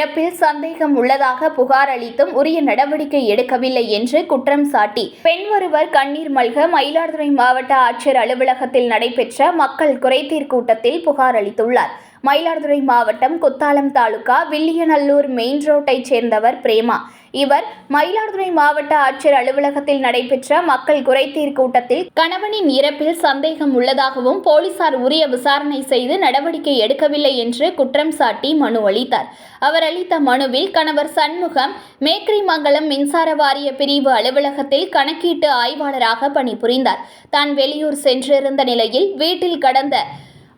இறப்பில் சந்தேகம் உள்ளதாக புகார் அளித்தும் உரிய நடவடிக்கை எடுக்கவில்லை என்று குற்றம் சாட்டி பெண் ஒருவர் கண்ணீர் மல்க மயிலாடுதுறை மாவட்ட ஆட்சியர் அலுவலகத்தில் நடைபெற்ற மக்கள் குறைதீர் கூட்டத்தில் புகார் அளித்துள்ளார். மயிலாடுதுறை மாவட்டம் குத்தாலம் தாலுகா வில்லியநல்லூர் மெயின் ரோட்டைச் சேர்ந்தவர் பிரேமா. இவர் மயிலாடுதுறை மாவட்ட ஆட்சியர் அலுவலகத்தில் நடைபெற்ற மக்கள் குறைதீர் கூட்டத்தில் கணவனின் இறப்பில் சந்தேகம் உள்ளதாகவும் போலீசார் உரிய விசாரணை செய்து நடவடிக்கை எடுக்கவில்லை என்று குற்றம் சாட்டி மனு அளித்தார். அவர் அளித்த மனுவில் கணவர் சண்முகம் மேக்ரிமங்கலம் மின்சார வாரிய பிரிவு அலுவலகத்தில் கணக்கீட்டு ஆய்வாளராக பணிபுரிந்தார். தான் வெளியூர் சென்றிருந்த நிலையில் வீட்டில் கடந்த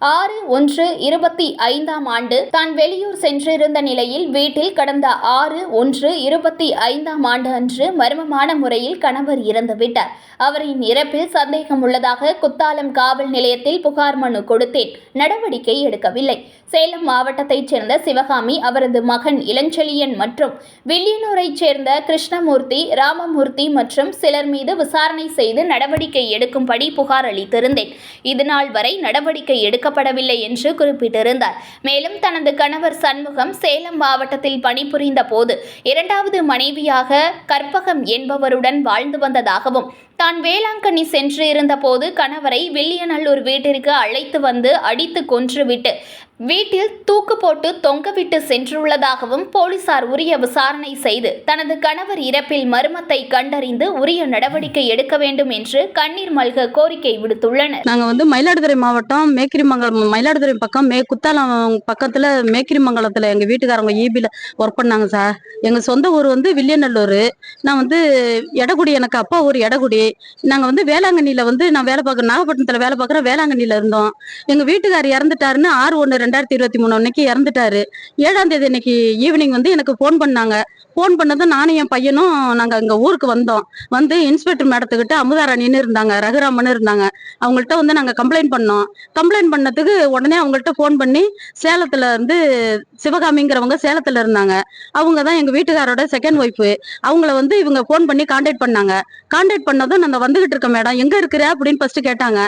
6/1/25 தான் வெளியூர் சென்றிருந்த நிலையில் வீட்டில் கடந்த 6/1/25 அன்று மர்மமான முறையில் கணவர் இறந்துவிட்டார். அவரின் இறப்பில் சந்தேகம் உள்ளதாக குத்தாலம் காவல் நிலையத்தில் புகார் மனு கொடுத்தேன். நடவடிக்கை எடுக்கவில்லை. சேலம் மாவட்டத்தைச் சேர்ந்த சிவகாமி, அவரது மகன் இளஞ்செழியன் மற்றும் வில்லியனூரைச் சேர்ந்த கிருஷ்ணமூர்த்தி, ராமமூர்த்தி மற்றும் சிலர் மீது விசாரணை செய்து நடவடிக்கை எடுக்கும்படி புகார் அளித்திருந்தேன். இதுநாள் வரை நடவடிக்கை எடுக்கப்படவில்லை என்று குறிப்பிட்டிருந்தார். மேலும் தனது கணவர் சண்முகம் சேலம் மாவட்டத்தில் பணிபுரிந்த போது 2வது மனைவியாக கற்பகம் என்பவருடன் வாழ்ந்து வந்ததாகவும், தான் வேளாங்கண்ணி சென்று இருந்தபோது கணவரை வில்லியநல்லூர் வீட்டிற்கு அழைத்து வந்து அடித்து கொன்றுவிட்டு வீட்டில் தூக்கு போட்டு தொங்கவிட்டு சென்றுள்ளதாகவும் போலீசார் உரிய விசாரணை செய்து தனது கணவர் இறப்பில் மர்மத்தை கண்டறிந்து உரிய நடவடிக்கை எடுக்க வேண்டும் என்று கண்ணீர் மல்க கோரிக்கை விடுத்துள்ளனர். நாங்கள் மயிலாடுதுறை மாவட்டம் மேக்கிரிமங்கலம், மயிலாடுதுறை பக்கம் குத்தாலம் பக்கத்தில் மேக்கிரிமங்கலத்தில் எங்கள் வீட்டுக்காரங்க ஈபியில் ஒர்க் பண்ணாங்க சார். எங்கள் சொந்த ஊர் வில்லியநல்லூர். நான் எடகுடி, எனக்கு அப்பா ஊர் எடகுடி. நாங்கள் வேளாங்கண்ணியில் நான் வேலை பார்க்குறேன், நாகப்பட்டினத்தில் வேலை பார்க்குறேன். வேளாங்கண்ணியில் இருந்தோம். எங்கள் வீட்டுக்காரர் இறந்துட்டாருன்னு 6/1/2023 அன்னைக்கு இறந்துட்டாரு. 7ஆம் தேதி அன்னைக்கு ஈவினிங் எனக்கு ஃபோன் பண்ணாங்க. ஃபோன் பண்ணதும் நானும் என் பையனும் நாங்கள் எங்கள் ஊருக்கு வந்தோம். இன்ஸ்பெக்டர் மேடத்துக்கிட்ட அமுதாராணின்னு இருந்தாங்க, ரகுராமன் இருந்தாங்க. அவங்கள்ட்ட நாங்கள் கம்ப்ளைண்ட் பண்ணோம். கம்ப்ளைண்ட் பண்ணதுக்கு உடனே அவங்கள்ட்ட ஃபோன் பண்ணி சேலத்துல சிவகாமிங்கிறவங்க சேலத்துல இருந்தாங்க. அவங்க தான் எங்கள் வீட்டுக்காரோட செகண்ட் ஒய்ஃபு. அவங்கள இவங்க ஃபோன் பண்ணி கான்டாக்ட் பண்ணாங்க. கான்டாக்ட் பண்ணதும் நான் வந்துகிட்டு இருக்கேன் மேடம், எங்கே இருக்கிற அப்படின்னு ஃபர்ஸ்ட் கேட்டாங்க.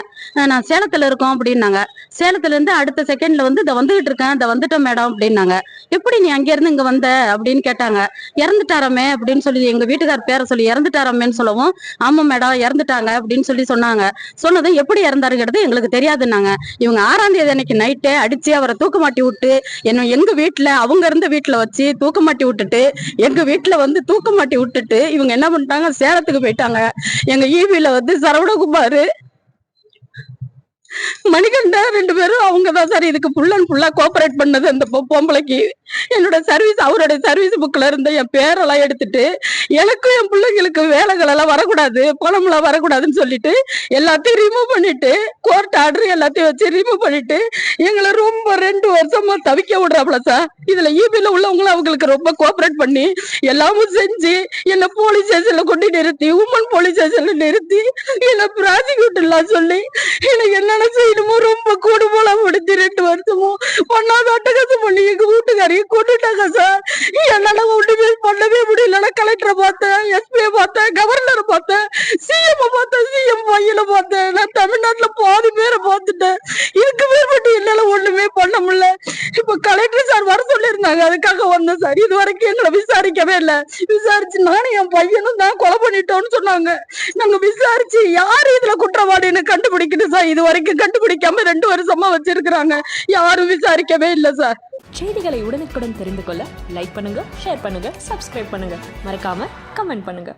நான் சேலத்தில் இருக்கோம் அப்படின்னாங்க. சேலத்துலேருந்து அடுத்த செகண்ட்ல இதை வந்துகிட்டு இருக்கேன், இதை வந்துட்டேன் மேடம் அப்படின்னாங்க. எப்படி நீ அங்கேருந்து இங்கே வந்த அப்படின்னு கேட்டாங்க. இறந்துட்டாரமே அப்படின்னு சொல்லி எங்கள் வீட்டுக்கார் பேரை சொல்லி இறந்துட்டாரமேன்னு சொல்லவும், ஆமாம் மேடம் இறந்துட்டாங்க அப்படின்னு சொன்னாங்க. சொன்னதும் எப்படி இறந்தாருங்கிறது எங்களுக்கு தெரியாதுன்னாங்க. இவங்க 6ஆம் தேதி அன்னைக்கு நைட்டே அடிச்சு அவரை தூக்கு மாட்டி விட்டு எங்க வீட்டில், அவங்க இருந்த வீட்டில் வச்சு தூக்கு மாட்டி விட்டுட்டு எங்க வீட்டில் தூக்கு மாட்டி விட்டுட்டு இவங்க என்ன பண்ணிட்டாங்க, சேலத்துக்கு போயிட்டாங்க. எங்க ஈபியில சரவணகுமார், மணிகண்டா 2 பேரும் அவங்க தான் சார் இதுக்கு ஃபுல் அண்ட் ஃபுல்லா கோஆபரேட் பண்ணது. அந்த பொம்பளைக்கு என்னோட சர்வீஸ், அவரோட சர்வீஸ் புக்ல இருந்த என் பேரெல்லாம் எடுத்துட்டு எனக்கும் என் பிள்ளைங்களுக்கு வேலைகள் எல்லாம் வரக்கூடாது, பணம்லாம் வரக்கூடாதுன்னு சொல்லிட்டு எல்லாத்தையும் ரிமூவ் பண்ணிட்டு, கோர்ட் ஆர்டர் எல்லாத்தையும் வச்சு ரிமூவ் பண்ணிட்டு எங்களை ரொம்ப 2 வருஷமா தவிக்க விடுறாப்ல சார். இதுல ஈபில உள்ளவங்களும் அவங்களுக்கு ரொம்ப கோஆபரேட் பண்ணி எல்லாமும் செஞ்சு என்ன போலீஸ் ஸ்டேஷன்ல கொண்டு நிறுத்தி, உமன் போலீஸ் ஸ்டேஷன்ல நிறுத்தி என்ன ப்ராசிக்யூட்டர்லாம் சொல்லி எனக்கு என்னென்ன செய்யணுமோ ரொம்ப கூடு போல முடிஞ்சு 2 வருஷமும் பண்ணாத அட்டகாசம் பண்ணி எங்க வீட்டுக்காரையும் கொண்டுட்டாங்க சார். என்னால ஒண்ணுமே பண்ணவே முடியல. கலெக்டரை பார்த்தேன், எஸ்பியை பார்த்தேன், கவர்னரை பார்த்தேன், சிஎம் பார்த்தேன், சிஎம் பையனை பார்த்தேன். நான் தமிழ்நாட்டுல பாதி பேரை பார்த்துட்டேன். இதுக்கு மேற்பட்டு என்னால ஒண்ணுமே பண்ண முடியல. இப்ப கலெக்டர் சார் வர சொல்லியிருந்தாங்க, அதுக்காக வந்தேன் சார். இது வரைக்கும் எங்களை விசாரிக்கவே இல்லை. விசாரிச்சு நானும் என் பையனும் தான் கொலை பண்ணிட்டோம்னு சொன்னாங்க. நாங்க விசாரிச்சு யாரு இதுல குற்றவாளின்னு கண்டுபிடிக்கணும் சார். இது வரைக்கும் கண்டுபிடிக்காம 2 வருஷமா வச்சிருக்கிறாங்க. யாரும் விசாரிக்கவே இல்லை சார். செய்திகளை உடனுக்குடன் தெரிந்து கொள்ள லைக் பண்ணுங்க, ஷேர் பண்ணுங்க, சப்ஸ்கிரைப் பண்ணுங்க, மறக்காம கமெண்ட் பண்ணுங்க.